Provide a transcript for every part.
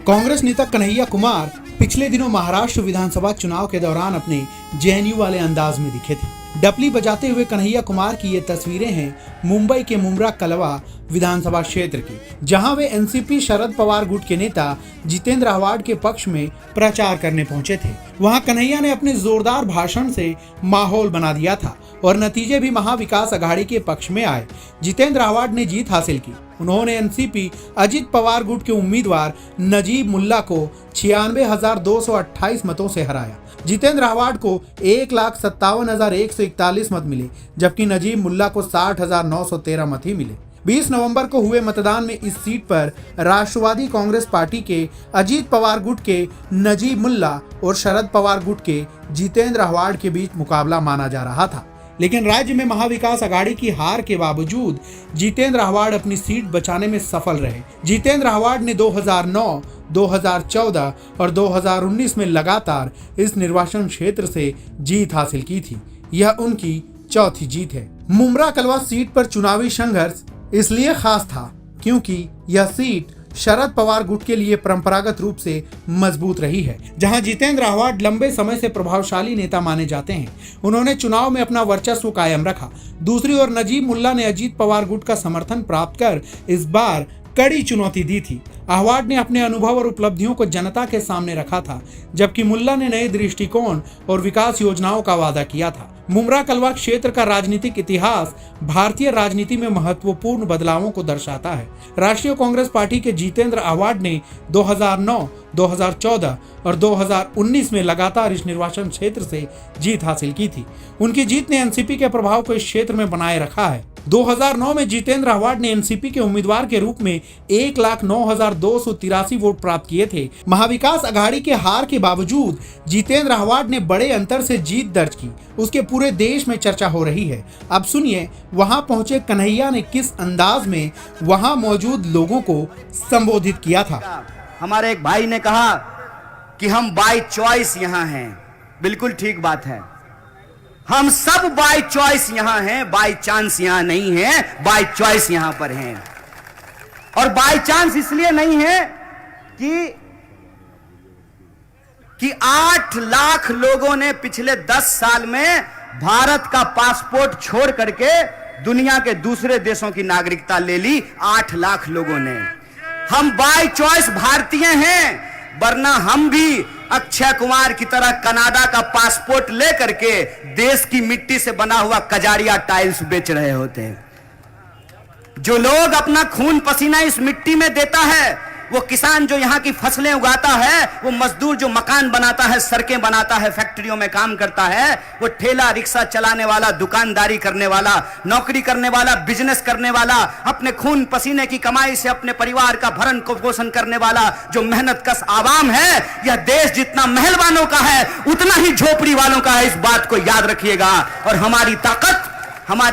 कांग्रेस नेता कन्हैया कुमार पिछले दिनों महाराष्ट्र विधानसभा चुनाव के दौरान अपने जेएनयू वाले अंदाज में दिखे थे। डपली बजाते हुए कन्हैया कुमार की ये तस्वीरें हैं मुंबई के मुंब्रा कलवा विधानसभा क्षेत्र की, जहां वे एनसीपी शरद पवार गुट के नेता जितेंद्र आव्हाड के पक्ष में प्रचार करने पहुंचे थे। वहां कन्हैया ने अपने जोरदार भाषण से माहौल बना दिया था और नतीजे भी महाविकास अघाड़ी के पक्ष में आए। जितेंद्र आव्हाड ने जीत हासिल की। उन्होंने एनसीपी अजित पवार गुट के उम्मीदवार नजीब मुल्ला को 96,228 मतों से हराया। जितेंद्र आव्हाड को 1,57,141 मत मिले, जबकि नजीब मुल्ला को 60,913 मत ही मिले। 20 नवंबर को हुए मतदान में इस सीट पर राष्ट्रवादी कांग्रेस पार्टी के अजित पवार गुट के नजीब मुल्ला और शरद पवार गुट के जितेंद्र आव्हाड के बीच मुकाबला माना जा रहा था, लेकिन राज्य में महाविकास अघाड़ी की हार के बावजूद जितेंद्र आव्हाड अपनी सीट बचाने में सफल रहे। जितेंद्र आव्हाड ने 2009, 2014 और 2019 में लगातार इस निर्वाचन क्षेत्र से जीत हासिल की थी। यह उनकी चौथी जीत है। मुंब्रा कलवा सीट पर चुनावी संघर्ष इसलिए खास था क्योंकि यह सीट शरद पवार गुट के लिए परंपरागत रूप से मजबूत रही है, जहां जितेंद्र आव्हाड लंबे समय से प्रभावशाली नेता माने जाते हैं। उन्होंने चुनाव में अपना वर्चस्व कायम रखा। दूसरी ओर नजीब मुल्ला ने अजित पवार गुट का समर्थन प्राप्त कर इस बार कड़ी चुनौती दी थी। आव्हाड ने अपने अनुभव और उपलब्धियों को जनता के सामने रखा था, जबकि मुल्ला ने नए दृष्टिकोण और विकास योजनाओं का वादा किया था। मुंब्रा कलवा क्षेत्र का राजनीतिक इतिहास भारतीय राजनीति में महत्वपूर्ण बदलावों को दर्शाता है। राष्ट्रीय कांग्रेस पार्टी के जितेंद्र आव्हाड ने 2009, 2014 और 2019 में लगातार इस निर्वाचन क्षेत्र से जीत हासिल की थी। उनकी जीत ने एनसीपी के प्रभाव को इस क्षेत्र में बनाए रखा है। 2009 में जितेंद्र आव्हाड ने एनसीपी के उम्मीदवार के रूप में 1,09,283 वोट प्राप्त किए थे। महाविकास अघाड़ी के हार के बावजूद जितेंद्र आव्हाड ने बड़े अंतर से जीत दर्ज की। उसके पूरे देश में चर्चा हो रही है। अब सुनिए वहां पहुंचे कन्हैया ने किस अंदाज में वहां मौजूद लोगों को संबोधित किया था। हमारे एक भाई ने कहा कि हम बाय चॉइस यहां हैं। बिल्कुल ठीक बात है। हम सब बाय चॉइस यहां हैं, बाय चांस यहां नहीं है, बाय चॉइस यहां पर हैं। और बाय चांस इसलिए नहीं है कि 8 लाख लोगों ने पिछले 10 साल में भारत का पासपोर्ट छोड़ करके दुनिया के दूसरे देशों की नागरिकता ले ली। 8 लाख लोगों ने। हम बाय चॉइस भारतीय हैं, वरना हम भी अक्षय कुमार की तरह कनाडा का पासपोर्ट लेकर के देश की मिट्टी से बना हुआ कजारिया टाइल्स बेच रहे होते हैं। जो लोग अपना खून पसीना इस मिट्टी में देता है, वो किसान जो यहां की फसलें उगाता है, वो मजदूर जो मकान बनाता है, सड़कें बनाता है, फैक्ट्रियों में काम करता है, वो ठेला रिक्शा चलाने वाला, दुकानदारी करने वाला, नौकरी करने वाला, बिजनेस करने वाला, अपने खून पसीने की कमाई से अपने परिवार का भरण पोषण करने वाला जो मेहनत कश आवाम है, यह देश जितना महलवानों का है उतना ही झोपड़ी वालों का है। इस बात को याद रखिएगा। और हमारी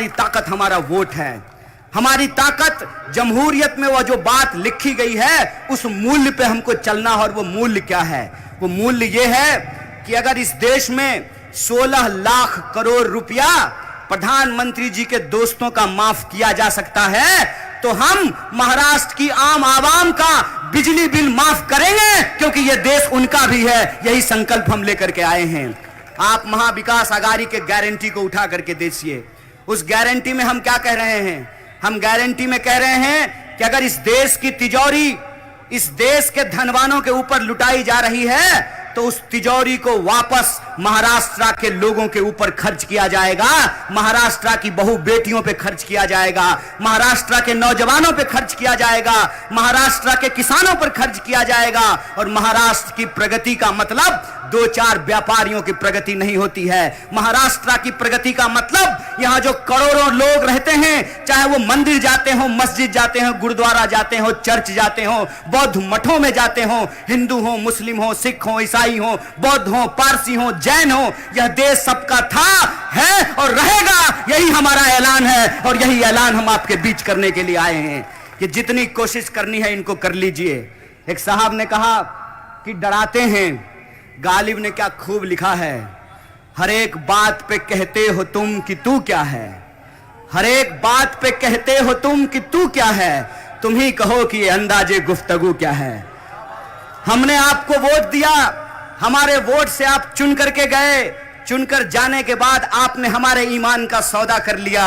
ताकत हमारा वोट है। हमारी ताकत जमहूरियत में वो जो बात लिखी गई है उस मूल्य पे हमको चलना। और वो मूल्य क्या है? वो मूल्य ये है कि अगर इस देश में 16 लाख करोड़ रुपया प्रधानमंत्री जी के दोस्तों का माफ किया जा सकता है, तो हम महाराष्ट्र की आम आवाम का बिजली बिल माफ करेंगे, क्योंकि यह देश उनका भी है। यही संकल्प हम लेकर के आए हैं। आप महाविकास अघाड़ी के गारंटी को उठा करके देखिए। उस गारंटी में हम क्या कह रहे हैं? हम गारंटी में कह रहे हैं कि अगर इस देश की तिजोरी इस देश के धनवानों के ऊपर लुटाई जा रही है, तो उस तिजोरी को वापस महाराष्ट्र के लोगों के ऊपर खर्च किया जाएगा, महाराष्ट्र की बहु बेटियों पे खर्च किया जाएगा, महाराष्ट्र के नौजवानों पे खर्च किया जाएगा, महाराष्ट्र के किसानों पर खर्च किया जाएगा। और महाराष्ट्र की प्रगति का मतलब 2-4 व्यापारियों की प्रगति नहीं होती है। महाराष्ट्र की प्रगति का मतलब यहां जो करोड़ों लोग रहते हैं, चाहे वो मंदिर जाते हो, मस्जिद जाते हो, गुरुद्वारा जाते हो, चर्च जाते हो, बौद्ध मठों में जाते हो, हिंदू हो, मुस्लिम हो, सिख हो, ईसाई हो, बौद्ध हो, पारसी हो, जैन हो, यह देश सबका था, है और रहेगा। यही हमारा ऐलान है और यही ऐलान हम आपके बीच करने के लिए आए हैं कि जितनी कोशिश करनी है इनको कर लीजिए। एक साहब ने कहा कि डराते हैं। गालिब ने क्या खूब लिखा है, हर एक बात पे कहते हो तुम कि तू क्या है, हर एक बात पे कहते हो तुम कि तू क्या है, तुम ही कहो कि ये अंदाजे गुफ्तगू क्या है। हमने आपको वोट दिया, हमारे वोट से आप चुन करके गए, चुनकर जाने के बाद आपने हमारे ईमान का सौदा कर लिया।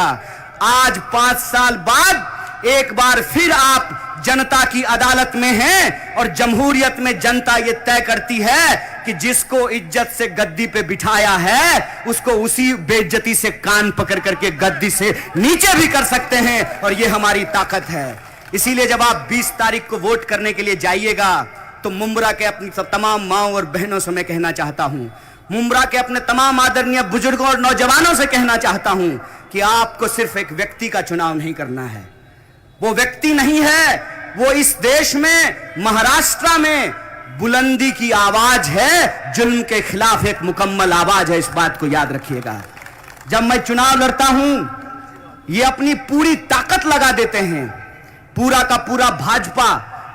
आज 5 साल बाद एक बार फिर आप जनता की अदालत में हैं और जमहूरियत में जनता यह तय करती है कि जिसको इज्जत से गद्दी पे बिठाया है उसको उसी बेइज्जती से कान पकड़ करके गद्दी से नीचे भी कर सकते हैं, और यह हमारी ताकत है। इसीलिए जब आप 20 तारीख को वोट करने के लिए जाइएगा तो मुंब्रा के अपनी तमाम माओ और बहनों से मैं कहना चाहता हूं, मुंब्रा के अपने तमाम आदरणीय बुजुर्गों और नौजवानों से कहना चाहता हूं कि आपको सिर्फ एक व्यक्ति का चुनाव नहीं करना है। वो व्यक्ति नहीं है, वो इस देश में महाराष्ट्र में बुलंदी की आवाज है, जुल्म के खिलाफ एक मुकम्मल आवाज है। इस बात को याद रखिएगा। जब मैं चुनाव लड़ता हूं, ये अपनी पूरी ताकत लगा देते हैं, पूरा का पूरा भाजपा,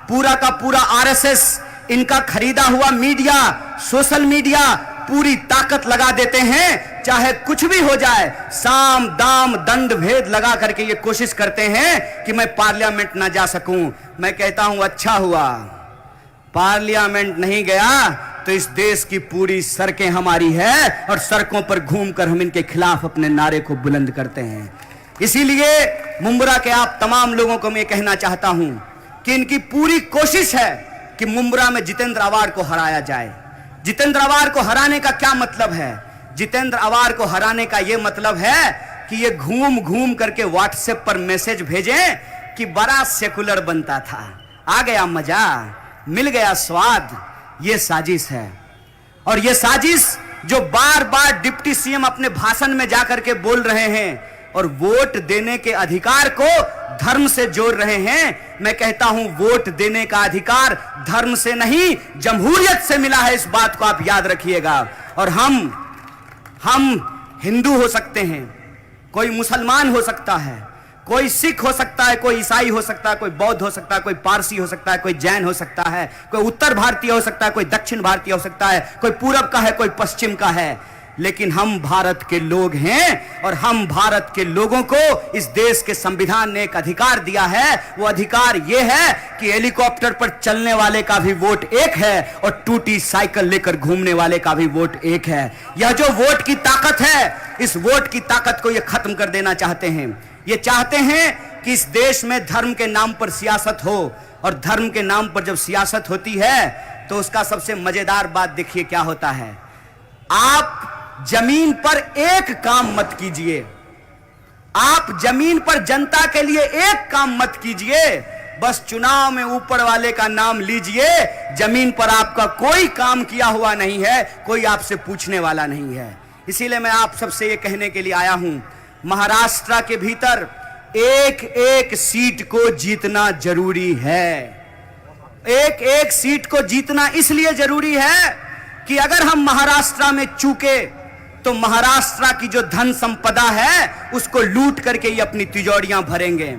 पूरा का पूरा आरएसएस, इनका खरीदा हुआ मीडिया, सोशल मीडिया पूरी ताकत लगा देते हैं। चाहे कुछ भी हो जाए, साम दाम दंड भेद लगा करके ये कोशिश करते हैं कि मैं पार्लियामेंट ना जा सकूं। मैं कहता हूं अच्छा हुआ पार्लियामेंट नहीं गया तो इस देश की पूरी सड़कें हमारी है और सड़कों पर घूमकर हम इनके खिलाफ अपने नारे को बुलंद करते हैं। इसीलिए मुंब्रा के आप तमाम लोगों को मैं कहना चाहता हूं कि इनकी पूरी कोशिश है कि मुंब्रा में जितेंद्र अवार्ड को हराया जाए। जितेंद्र अवार्ड को हराने का क्या मतलब है? जितेंद्र अवार्ड को हराने का यह मतलब है कि ये घूम घूम करके व्हाट्सएप पर मैसेज भेजें कि बड़ा सेकुलर बनता था, आ गया मजा, मिल गया स्वाद। ये साजिश है, और ये साजिश जो बार बार डिप्टी सीएम अपने भाषण में जाकर के बोल रहे हैं और वोट देने के अधिकार को धर्म से जोड़ रहे हैं। मैं कहता हूं वोट देने का अधिकार धर्म से नहीं जमहूरियत से मिला है। इस बात को आप याद रखिएगा। और हम हिंदू हो सकते हैं, कोई मुसलमान हो सकता है, कोई सिख हो सकता है, कोई ईसाई हो सकता है, कोई बौद्ध हो सकता है, कोई पारसी हो सकता है, कोई जैन हो सकता है, कोई उत्तर भारतीय हो सकता है, कोई दक्षिण भारतीय हो सकता है, कोई पूरब का है, कोई पश्चिम का है, लेकिन हम भारत के लोग हैं और हम भारत के लोगों को इस देश के संविधान ने एक अधिकार दिया है। वो अधिकार यह है कि हेलीकॉप्टर पर चलने वाले का भी वोट एक है और टूटी साइकिल लेकर घूमने वाले का भी वोट एक है। यह जो वोट की ताकत है, इस वोट की ताकत को ये खत्म कर देना चाहते हैं। ये चाहते हैं कि इस देश में धर्म के नाम पर सियासत हो, और धर्म के नाम पर जब सियासत होती है तो उसका सबसे मजेदार बात देखिए क्या होता है। आप जमीन पर एक काम मत कीजिए, आप जमीन पर जनता के लिए एक काम मत कीजिए, बस चुनाव में ऊपर वाले का नाम लीजिए। जमीन पर आपका कोई काम किया हुआ नहीं है, कोई आपसे पूछने वाला नहीं है। इसीलिए मैं आप सबसे ये कहने के लिए आया हूं, महाराष्ट्र के भीतर एक एक सीट को जीतना जरूरी है। एक एक सीट को जीतना इसलिए जरूरी है कि अगर हम महाराष्ट्र में चूके तो महाराष्ट्र की जो धन संपदा है उसको लूट करके ये अपनी तिजोरियां भरेंगे।